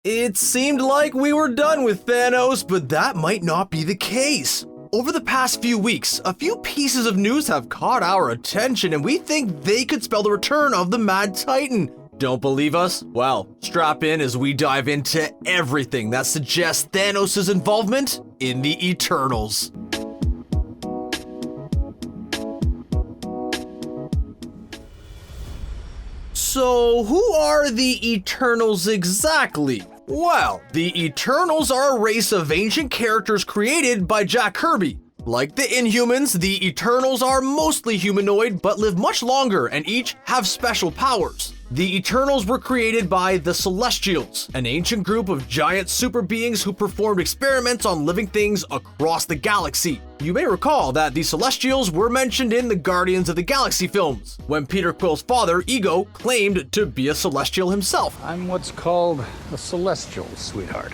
It seemed like we were done with Thanos, but that might not be the case. Over the past few weeks, a few pieces of news have caught our attention, and we think they could spell the return of the Mad Titan. Don't believe us? Well, strap in as we dive into everything that suggests Thanos' involvement in the Eternals. So, who are the Eternals exactly? Well, the Eternals are a race of ancient characters created by Jack Kirby. Like the Inhumans, the Eternals are mostly humanoid but live much longer and each have special powers. The Eternals were created by the Celestials, an ancient group of giant super beings who performed experiments on living things across the galaxy. You may recall that the Celestials were mentioned in the Guardians of the Galaxy films, when Peter Quill's father, Ego, claimed to be a Celestial himself. I'm what's called a Celestial, sweetheart.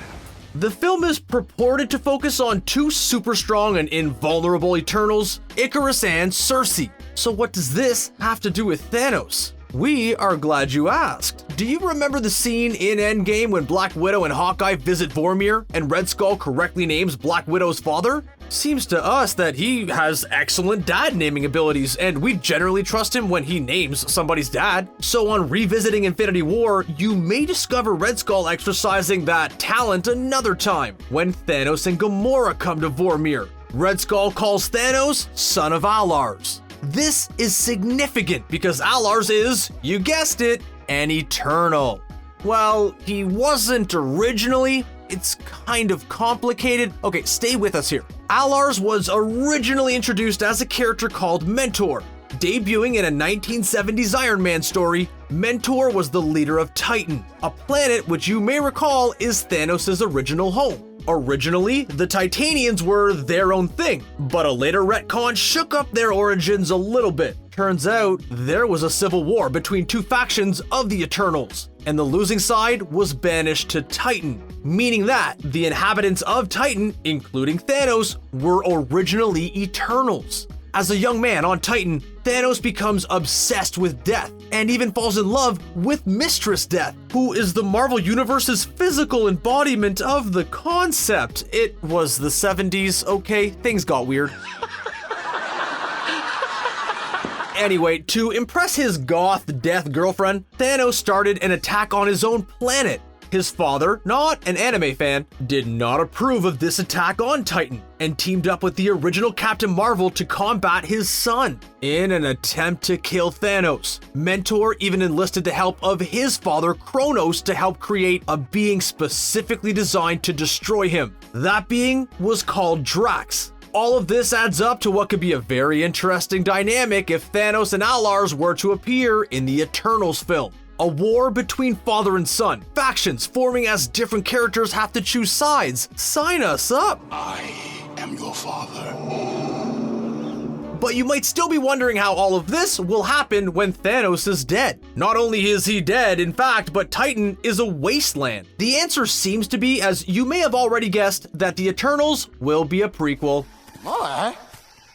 The film is purported to focus on two super strong and invulnerable Eternals, Icarus and Circe. So what does this have to do with Thanos? We are glad you asked. Do you remember the scene in Endgame when Black Widow and Hawkeye visit Vormir and Red Skull correctly names Black Widow's father? Seems to us that he has excellent dad naming abilities, and we generally trust him when he names somebody's dad. So on revisiting Infinity War, you may discover Red Skull exercising that talent another time, when Thanos and Gamora come to Vormir. Red Skull calls Thanos son of Alars. This is significant because Alars is, you guessed it, an Eternal. Well, he wasn't originally. It's kind of complicated. Okay, stay with us here. Alars was originally introduced as a character called Mentor. Debuting in a 1970s Iron Man story, Mentor was the leader of Titan, a planet which you may recall is Thanos' original home. Originally, the Titanians were their own thing, but a later retcon shook up their origins a little bit. Turns out, there was a civil war between two factions of the Eternals, and the losing side was banished to Titan, meaning that the inhabitants of Titan, including Thanos, were originally Eternals. As a young man on Titan, Thanos becomes obsessed with death and even falls in love with Mistress Death, who is the Marvel Universe's physical embodiment of the concept. It was the 70s, okay? Things got weird. Anyway, to impress his goth death girlfriend, Thanos started an attack on his own planet. His father, not an anime fan, did not approve of this attack on Titan and teamed up with the original Captain Marvel to combat his son. In an attempt to kill Thanos, Mentor even enlisted the help of his father, Kronos, to help create a being specifically designed to destroy him. That being was called Drax. All of this adds up to what could be a very interesting dynamic if Thanos and Alars were to appear in the Eternals film. A war between father and son, factions forming as different characters have to choose sides. Sign us up! I am your father. But you might still be wondering how all of this will happen when Thanos is dead. Not only is he dead, in fact, but Titan is a wasteland. The answer seems to be, as you may have already guessed, that the Eternals will be a prequel.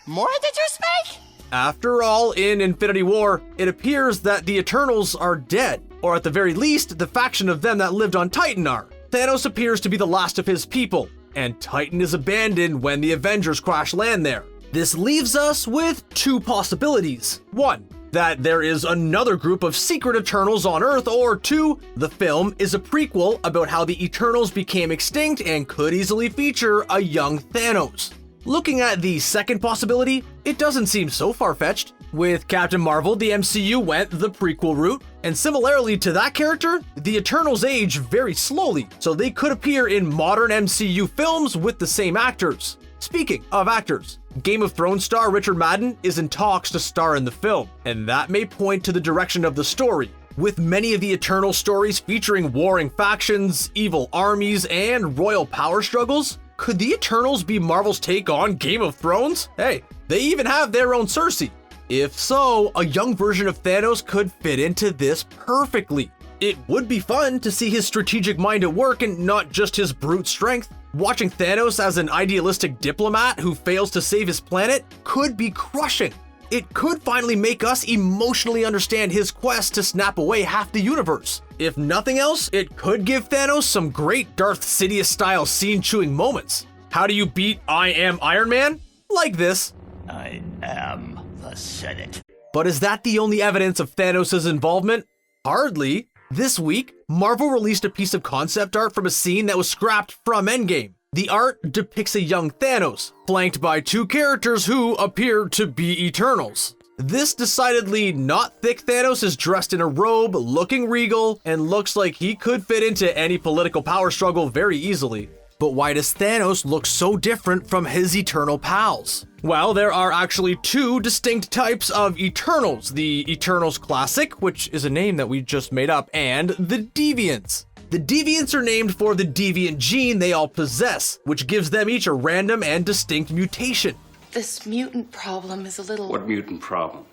More did you speak? After all, in Infinity War, it appears that the Eternals are dead, or at the very least, the faction of them that lived on Titan are. Thanos appears to be the last of his people, and Titan is abandoned when the Avengers crash land there. This leaves us with two possibilities. One, that there is another group of secret Eternals on Earth, or two, the film is a prequel about how the Eternals became extinct and could easily feature a young Thanos. Looking at the second possibility, it doesn't seem so far-fetched. With Captain Marvel, the MCU went the prequel route, and similarly to that character, the Eternals age very slowly, so they could appear in modern MCU films with the same actors. Speaking of actors, Game of Thrones star Richard Madden is in talks to star in the film, and that may point to the direction of the story. With many of the Eternal stories featuring warring factions, evil armies, and royal power struggles, could the Eternals be Marvel's take on Game of Thrones? Hey, they even have their own Cersei. If so, a young version of Thanos could fit into this perfectly. It would be fun to see his strategic mind at work and not just his brute strength. Watching Thanos as an idealistic diplomat who fails to save his planet could be crushing. it could finally make us emotionally understand his quest to snap away half the universe. If nothing else, it could give Thanos some great Darth Sidious-style scene-chewing moments. How do you beat I Am Iron Man? Like this. I am the Senate. But is that the only evidence of Thanos' involvement? Hardly. This week, Marvel released a piece of concept art from a scene that was scrapped from Endgame. The art depicts a young Thanos, flanked by two characters who appear to be Eternals. This decidedly not thick Thanos is dressed in a robe, looking regal, and looks like he could fit into any political power struggle very easily. But why does Thanos look so different from his Eternal pals? Well, there are actually two distinct types of Eternals. The Eternals Classic, which is a name that we just made up, and the Deviants. The Deviants are named for the deviant gene they all possess, which gives them each a random and distinct mutation. This mutant problem is a little What mutant problem?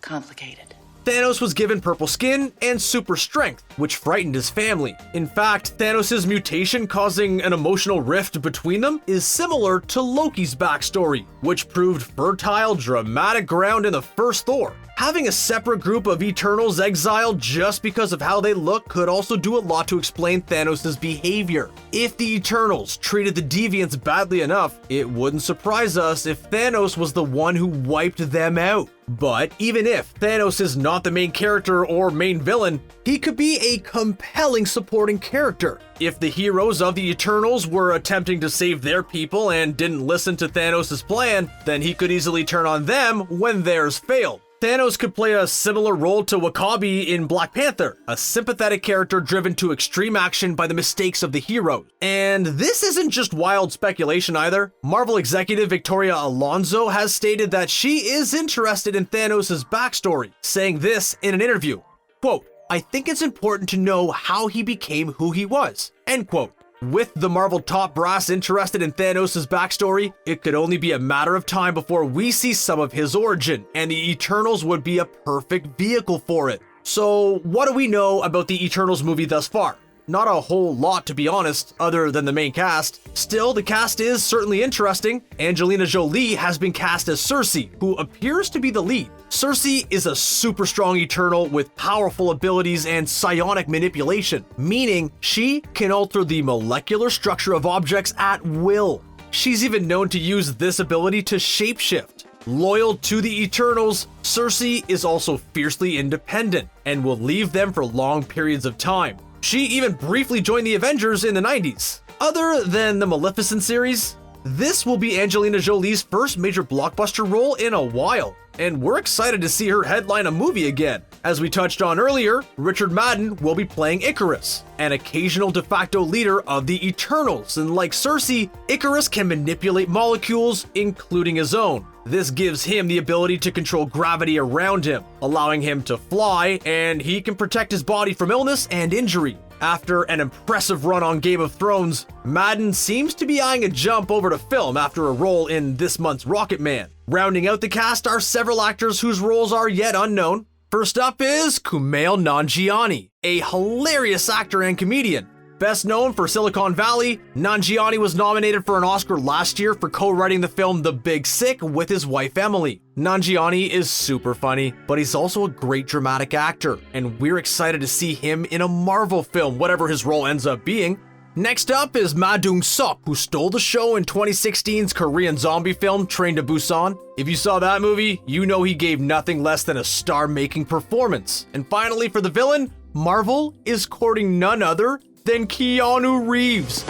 complicated. Thanos was given purple skin and super strength, which frightened his family. In fact, Thanos' mutation causing an emotional rift between them is similar to Loki's backstory, which proved fertile, dramatic ground in the first Thor. Having a separate group of Eternals exiled just because of how they look could also do a lot to explain Thanos' behavior. If the Eternals treated the Deviants badly enough, it wouldn't surprise us if Thanos was the one who wiped them out. But even if Thanos is not the main character or main villain, he could be a compelling supporting character. If the heroes of the Eternals were attempting to save their people and didn't listen to Thanos' plan, then he could easily turn on them when theirs failed. Thanos could play a similar role to W'Kabi in Black Panther, a sympathetic character driven to extreme action by the mistakes of the heroes. And this isn't just wild speculation either. Marvel executive Victoria Alonso has stated that she is interested in Thanos' backstory, saying this in an interview, quote, "I think it's important to know how he became who he was," end quote. With the Marvel top brass interested in Thanos' backstory, it could only be a matter of time before we see some of his origin, and the Eternals would be a perfect vehicle for it. So, what do we know about the Eternals movie thus far? Not a whole lot, to be honest, other than the main cast. Still, the cast is certainly interesting. Angelina Jolie has been cast as Sersi, who appears to be the lead. Sersi is a super strong Eternal with powerful abilities and psionic manipulation, meaning she can alter the molecular structure of objects at will. She's even known to use this ability to shapeshift. Loyal to the Eternals, Sersi is also fiercely independent and will leave them for long periods of time. She even briefly joined the Avengers in the 90s. Other than the Maleficent series, this will be Angelina Jolie's first major blockbuster role in a while, and we're excited to see her headline a movie again. As we touched on earlier, Richard Madden will be playing Ikaris, an occasional de facto leader of the Eternals, and like Sersi, Ikaris can manipulate molecules, including his own. This gives him the ability to control gravity around him, allowing him to fly, and he can protect his body from illness and injury. After an impressive run on Game of Thrones, Madden seems to be eyeing a jump over to film after a role in this month's Rocket Man. Rounding out the cast are several actors whose roles are yet unknown. First up is Kumail Nanjiani, a hilarious actor and comedian. Best known for Silicon Valley, Nanjiani was nominated for an Oscar last year for co-writing the film The Big Sick with his wife Emily. Nanjiani is super funny, but he's also a great dramatic actor, and we're excited to see him in a Marvel film, whatever his role ends up being. Next up is Dong-Seouk, who stole the show in 2016's Korean zombie film Train to Busan. If you saw that movie, you know he gave nothing less than a star-making performance. And finally, for the villain, Marvel is courting none other than Keanu Reeves.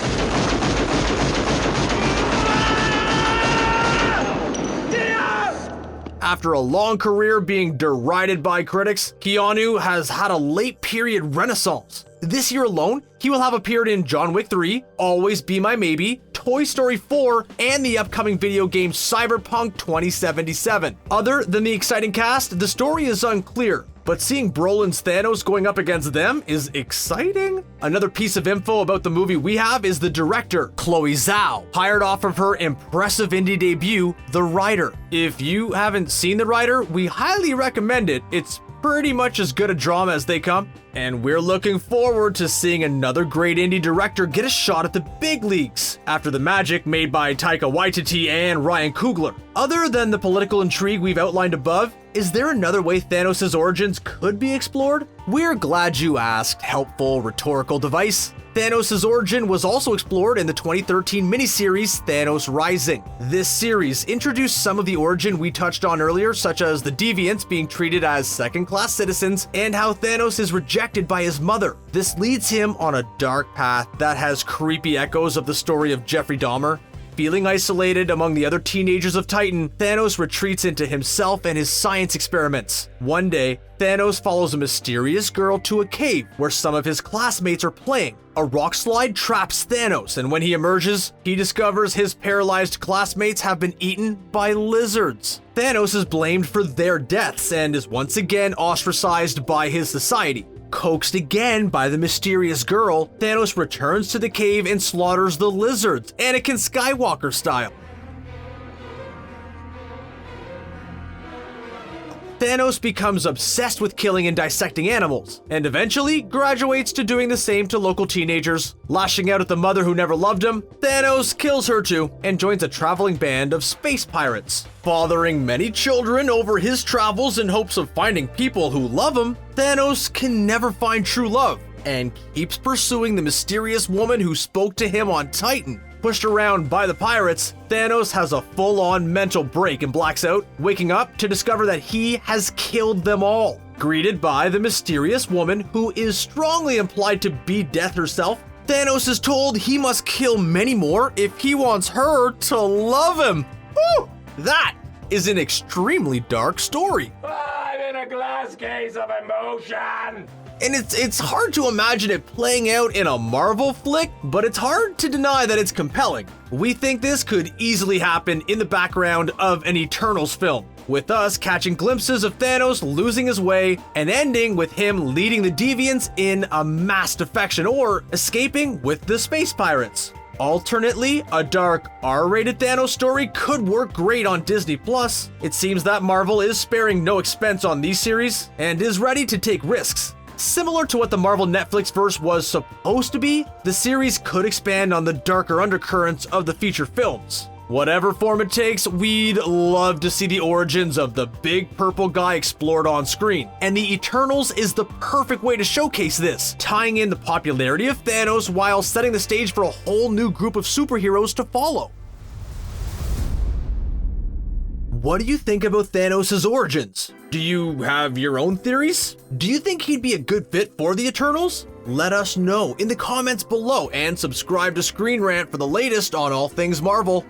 After a long career being derided by critics, Keanu has had a late period renaissance. This year alone, he will have appeared in John Wick 3, Always Be My Maybe, Toy Story 4, and the upcoming video game Cyberpunk 2077. Other than the exciting cast, the story is unclear, but seeing Brolin's Thanos going up against them is exciting. Another piece of info about the movie we have is the director, Chloe Zhao, hired off of her impressive indie debut, The Rider. If you haven't seen The Rider, we highly recommend it. It's pretty much as good a drama as they come, and we're looking forward to seeing another great indie director get a shot at the big leagues after the magic made by Taika Watiti and Ryan Coogler. Other than the political intrigue we've outlined above, is there another way Thanos' origins could be explored? We're glad you asked, helpful rhetorical device. Thanos' origin was also explored in the 2013 miniseries Thanos Rising. This series introduced some of the origin we touched on earlier, such as the deviants being treated as second-class citizens and how Thanos is rejected by his mother. This leads him on a dark path that has creepy echoes of the story of Jeffrey Dahmer. Feeling isolated among the other teenagers of Titan, Thanos retreats into himself and his science experiments. One day, Thanos follows a mysterious girl to a cave where some of his classmates are playing. A rock slide traps Thanos, and when he emerges, he discovers his paralyzed classmates have been eaten by lizards. Thanos is blamed for their deaths and is once again ostracized by his society. Coaxed again by the mysterious girl, Thanos returns to the cave and slaughters the lizards, Anakin Skywalker style. Thanos becomes obsessed with killing and dissecting animals, and eventually graduates to doing the same to local teenagers. Lashing out at the mother who never loved him, Thanos kills her too and joins a traveling band of space pirates. Fathering many children over his travels in hopes of finding people who love him, Thanos can never find true love and keeps pursuing the mysterious woman who spoke to him on Titan. Pushed around by the pirates, Thanos has a full-on mental break and blacks out, waking up to discover that he has killed them all. Greeted by the mysterious woman who is strongly implied to be death herself, Thanos is told he must kill many more if he wants her to love him. Whew! That is an extremely dark story. I'm in a glass case of emotion! And it's hard to imagine it playing out in a Marvel flick, but it's hard to deny that it's compelling. We think this could easily happen in the background of an Eternals film, with us catching glimpses of Thanos losing his way and ending with him leading the deviants in a mass defection or escaping with the space pirates. Alternately, a dark R-rated Thanos story could work great on Disney+. It seems that Marvel is sparing no expense on these series and is ready to take risks. Similar to what the Marvel Netflix verse was supposed to be, the series could expand on the darker undercurrents of the feature films. Whatever form it takes, we'd love to see the origins of the big purple guy explored on screen. And the Eternals is the perfect way to showcase this, tying in the popularity of Thanos while setting the stage for a whole new group of superheroes to follow. What do you think about Thanos' origins? Do you have your own theories? Do you think he'd be a good fit for the Eternals? Let us know in the comments below and subscribe to ScreenRant for the latest on all things Marvel.